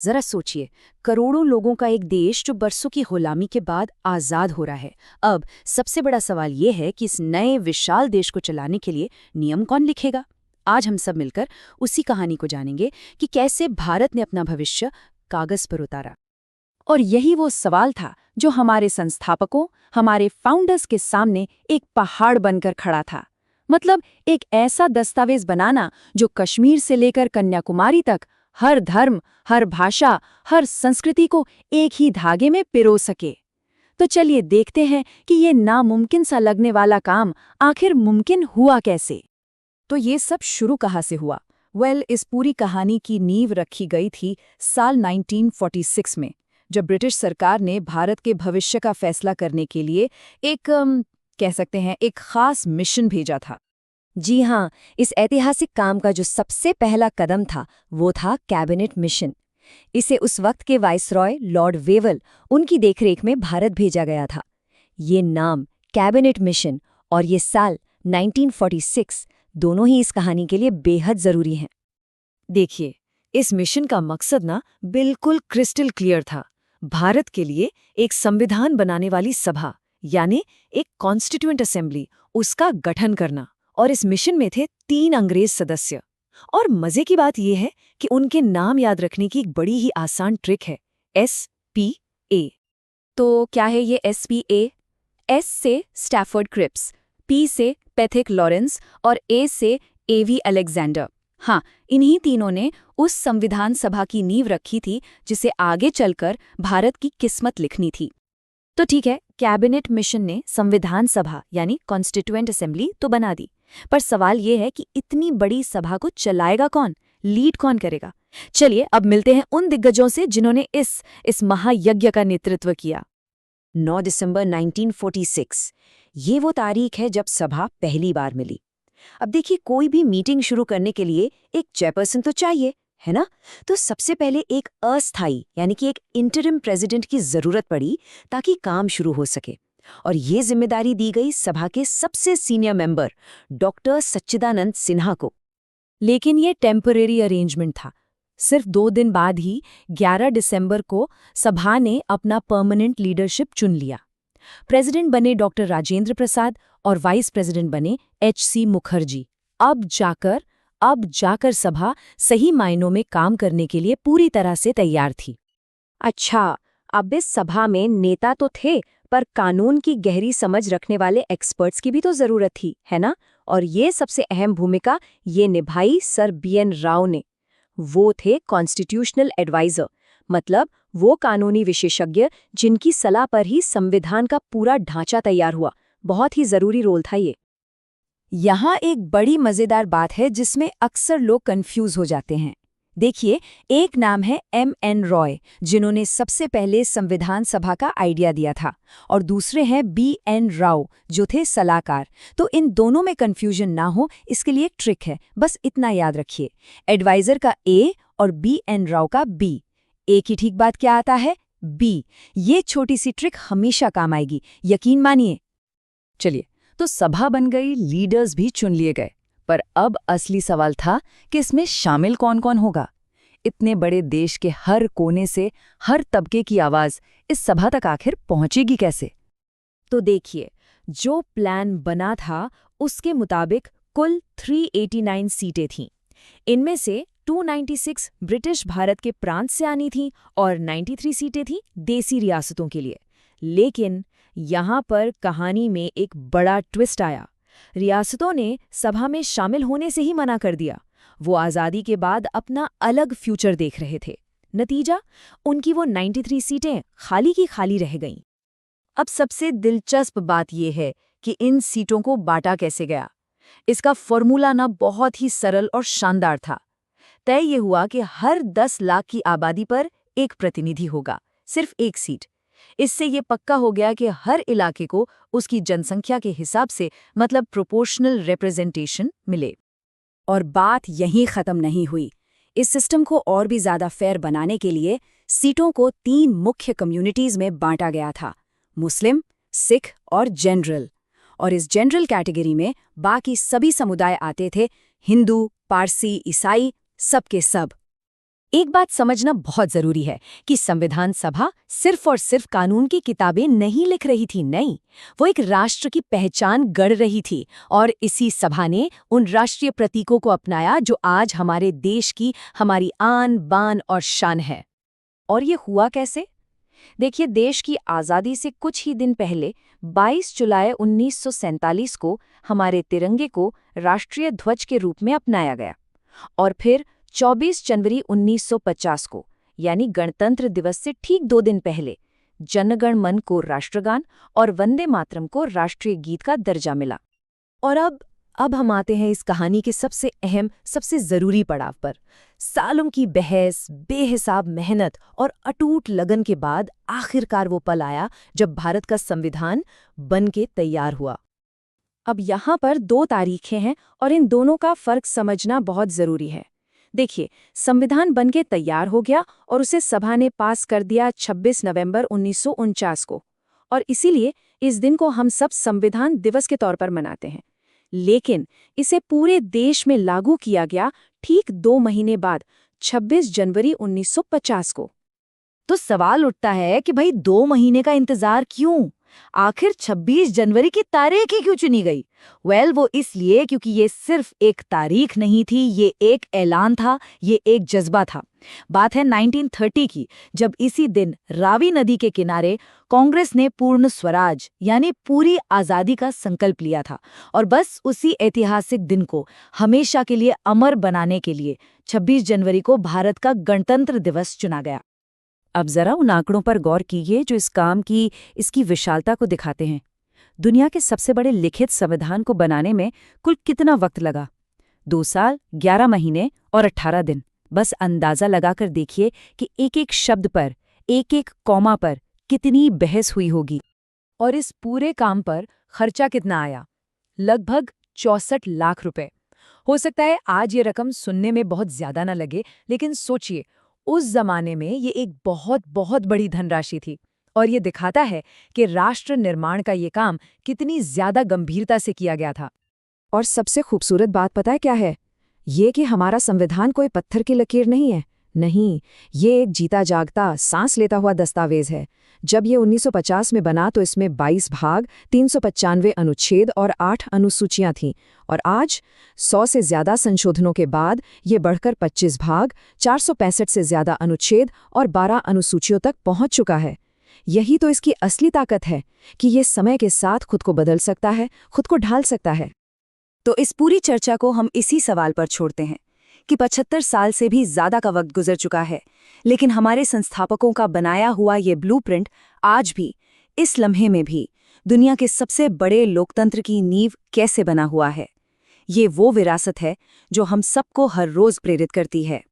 जरा सोचिए, करोड़ों लोगों का एक देश जो बरसों की गुलामी के बाद आज़ाद हो रहा है। अब सबसे बड़ा सवाल ये है कि इस नए विशाल देश को चलाने के लिए नियम कौन लिखेगा। आज हम सब मिलकर उसी कहानी को जानेंगे कि कैसे भारत ने अपना भविष्य कागज पर उतारा। और यही वो सवाल था जो हमारे संस्थापकों, हमारे फाउंडर्स के सामने एक पहाड़ बनकर खड़ा था। मतलब एक ऐसा दस्तावेज बनाना जो कश्मीर से लेकर कन्याकुमारी तक हर धर्म, हर भाषा, हर संस्कृति को एक ही धागे में पिरो सके। तो चलिए देखते हैं कि ये नामुमकिन सा लगने वाला काम आखिर मुमकिन हुआ कैसे। तो ये सब शुरू कहाँ से हुआ? इस पूरी कहानी की नींव रखी गई थी साल 1946 में, जब ब्रिटिश सरकार ने भारत के भविष्य का फैसला करने के लिए एक कह सकते हैं एक खास मिशन भेजा था। जी हाँ, इस ऐतिहासिक काम का जो सबसे पहला कदम था वो था कैबिनेट मिशन। इसे उस वक्त के वाइसरॉय लॉर्ड वेवल उनकी देखरेख में भारत भेजा गया था। ये नाम कैबिनेट मिशन और ये साल 1946 दोनों ही इस कहानी के लिए बेहद जरूरी हैं। देखिए, इस मिशन का मकसद ना बिल्कुल क्रिस्टल क्लियर था। भारत के लिए एक संविधान बनाने वाली सभा यानी एक कॉन्स्टिट्यूएंट असेंबली उसका गठन करना। और इस मिशन में थे 3 अंग्रेज सदस्य। और मजे की बात यह है कि उनके नाम याद रखने की एक बड़ी ही आसान ट्रिक है, SPA। तो क्या है ये SPA? S से स्टैफर्ड क्रिप्स, P से पैथिक लॉरेंस और A से AV अलेक्जेंडर। हाँ, इन्हीं तीनों ने उस संविधान सभा की नींव रखी थी जिसे आगे चलकर भारत की किस्मत लिखनी थी। तो ठीक है, कैबिनेट मिशन ने संविधान सभा यानी कॉन्स्टिट्यूएंट असेंबली तो बना दी, पर सवाल ये है कि इतनी बड़ी सभा को चलाएगा कौन, लीड कौन करेगा? चलिए अब मिलते हैं उन दिग्गजों से जिन्होंने इस महायज्ञ का नेतृत्व किया। 9 दिसंबर 1946 ये वो तारीख है जब सभा पहली बार मिली। अब देखिए, कोई भी मीटिंग शुरू करने के लिए एक चेयरपर्सन तो चाहिए, है ना? तो सबसे पहले एक अस्थायी यानी कि एक इंटरिम प्रेसिडेंट की जरूरत पड़ी ताकि काम शुरू हो सके। और ये जिम्मेदारी दी गई सभा के सबसे सीनियर मेंबर डॉक्टर सच्चिदानंद सिन्हा को। लेकिन ये टेम्परेरी अरेंजमेंट था। सिर्फ 2 दिन बाद ही 11 दिसंबर को सभा ने अपना परमानेंट लीडरशिप चुन लिया। प्रेसिडेंट बने डॉक्टर राजेंद्र प्रसाद और वाइस प्रेसिडेंट बने HC मुखर्जी। अब जाकर सभा सही मायनों में काम करने के लिए पूरी तरह से तैयार थी। अच्छा, अब इस सभा में नेता तो थे, पर कानून की गहरी समझ रखने वाले एक्सपर्ट्स की भी तो जरूरत थी, है ना? और ये सबसे अहम भूमिका ये निभाई सर BN राव ने। वो थे कॉन्स्टिट्यूशनल एडवाइजर, मतलब वो कानूनी विशेषज्ञ जिनकी सलाह पर ही संविधान का पूरा ढांचा तैयार हुआ। बहुत ही जरूरी रोल था ये। यहाँ एक बड़ी मजेदार बात है जिसमें अक्सर लोग कंफ्यूज हो जाते हैं। देखिए, एक नाम है MN रॉय, जिन्होंने सबसे पहले संविधान सभा का आइडिया दिया था, और दूसरे हैं BN राव, जो थे सलाहकार। तो इन दोनों में कंफ्यूजन ना हो इसके लिए एक ट्रिक है, बस इतना याद रखिए। एडवाइजर का A और BN राव का B। A की ठीक बात क्या आता है? B। ये छोटी सी ट्रिक हमेशा काम आएगी, यकीन मानिए। चलिए, तो सभा बन गई, लीडर्स भी चुन लिए गए, पर अब असली सवाल था कि इसमें शामिल कौन-कौन होगा। इतने बड़े देश के हर कोने से हर तबके की आवाज इस सभा तक आखिर पहुंचेगी कैसे? तो देखिए, जो प्लान बना था उसके मुताबिक कुल 389 सीटें थीं। इनमें से 296 ब्रिटिश भारत के प्रांत से आनी थीं और 93 सीटें थीं देसी रियासतों के लिए। लेकिन यहाँ पर कहानी में एक बड़ा ट्विस्ट आया। रियासतों ने सभा में शामिल होने से ही मना कर दिया। वो आज़ादी के बाद अपना अलग फ्यूचर देख रहे थे। नतीजा, उनकी वो 93 सीटें खाली की खाली रह गईं। अब सबसे दिलचस्प बात यह है कि इन सीटों को बांटा कैसे गया। इसका फॉर्मूला ना बहुत ही सरल और शानदार था। तय ये हुआ कि हर 10 लाख की आबादी पर एक प्रतिनिधि होगा, सिर्फ एक सीट। इससे ये पक्का हो गया कि हर इलाके को उसकी जनसंख्या के हिसाब से मतलब प्रोपोर्शनल रिप्रेजेंटेशन मिले। और बात यहीं खत्म नहीं हुई। इस सिस्टम को और भी ज्यादा फेयर बनाने के लिए सीटों को 3 मुख्य कम्युनिटीज में बांटा गया था, मुस्लिम, सिख और जनरल। और इस जनरल कैटेगरी में बाकी सभी समुदाय आते थे, हिंदू, पारसी, ईसाई, सब के सब। एक बात समझना बहुत जरूरी है कि संविधान सभा सिर्फ और सिर्फ कानून की किताबें नहीं लिख रही थी, नहीं, वो एक राष्ट्र की पहचान गढ़ रही थी। और इसी सभा ने उन राष्ट्रीय प्रतीकों को अपनाया जो आज हमारे देश की, हमारी आन बान और शान है। और ये हुआ कैसे? देखिए, देश की आज़ादी से कुछ ही दिन पहले 22 जुलाई 1947 को हमारे तिरंगे को राष्ट्रीय ध्वज के रूप में अपनाया गया। और फिर 24 जनवरी 1950 को, यानी गणतंत्र दिवस से ठीक 2 दिन पहले, जनगण मन को राष्ट्रगान और वंदे मातरम को राष्ट्रीय गीत का दर्जा मिला। और अब हम आते हैं इस कहानी के सबसे अहम, सबसे जरूरी पड़ाव पर। सालों की बहस, बेहिसाब मेहनत और अटूट लगन के बाद आखिरकार वो पल आया जब भारत का संविधान बन के तैयार हुआ। अब यहाँ पर 2 तारीखें हैं और इन दोनों का फर्क समझना बहुत जरूरी है। देखिए, संविधान बनके तैयार हो गया और उसे सभा ने पास कर दिया 26 नवंबर 1949 को, और इसीलिए इस दिन को हम सब संविधान दिवस के तौर पर मनाते हैं। लेकिन इसे पूरे देश में लागू किया गया ठीक 2 महीने बाद, 26 जनवरी 1950 को। तो सवाल उठता है कि भाई 2 महीने का इंतजार क्यों? आखिर 26 जनवरी की तारीख ही क्यों चुनी गई? वो इसलिए क्योंकि ये सिर्फ एक तारीख नहीं थी, ये एक ऐलान था, ये एक जज्बा था। बात है 1930 की, जब इसी दिन रावी नदी के किनारे कांग्रेस ने पूर्ण स्वराज यानी पूरी आज़ादी का संकल्प लिया था। और बस उसी ऐतिहासिक दिन को हमेशा के लिए अमर बनाने के लिए 26 जनवरी को भारत का गणतंत्र दिवस चुना गया। अब जरा उन आंकड़ों पर गौर कीजिए जो इस काम की, इसकी विशालता को दिखाते हैं। दुनिया के सबसे बड़े लिखित संविधान को बनाने में कुल कितना वक्त लगा? 2 साल, 11 महीने और 18 दिन। बस अंदाजा लगाकर देखिए कि एक-एक शब्द पर, एक-एक कॉमा पर कितनी बहस हुई होगी। और इस पूरे काम पर खर्चा कितना आया? लगभग 64 लाख रुपए। हो सकता है आज ये रकम सुनने में बहुत ज्यादा ना लगे, लेकिन सोचिए, उस जमाने में ये एक बहुत बहुत बड़ी धनराशि थी। और ये दिखाता है कि राष्ट्र निर्माण का ये काम कितनी ज्यादा गंभीरता से किया गया था। और सबसे खूबसूरत बात पता है क्या है? ये कि हमारा संविधान कोई पत्थर की लकीर नहीं है। नहीं, ये एक जीता जागता, सांस लेता हुआ दस्तावेज है। जब ये 1950 में बना तो इसमें 22 भाग, 395 अनुच्छेद और 8 अनुसूचियां थीं। और आज 100 से ज्यादा संशोधनों के बाद ये बढ़कर 25 भाग, 465 से ज्यादा अनुच्छेद और 12 अनुसूचियों तक पहुंच चुका है। यही तो इसकी असली ताकत है कि ये समय के साथ खुद को बदल सकता है, खुद को ढाल सकता है। तो इस पूरी चर्चा को हम इसी सवाल पर छोड़ते हैं कि 75 साल से भी ज्यादा का वक्त गुजर चुका है, लेकिन हमारे संस्थापकों का बनाया हुआ ये ब्लूप्रिंट आज भी, इस लम्हे में भी, दुनिया के सबसे बड़े लोकतंत्र की नींव कैसे बना हुआ है। ये वो विरासत है जो हम सबको हर रोज प्रेरित करती है।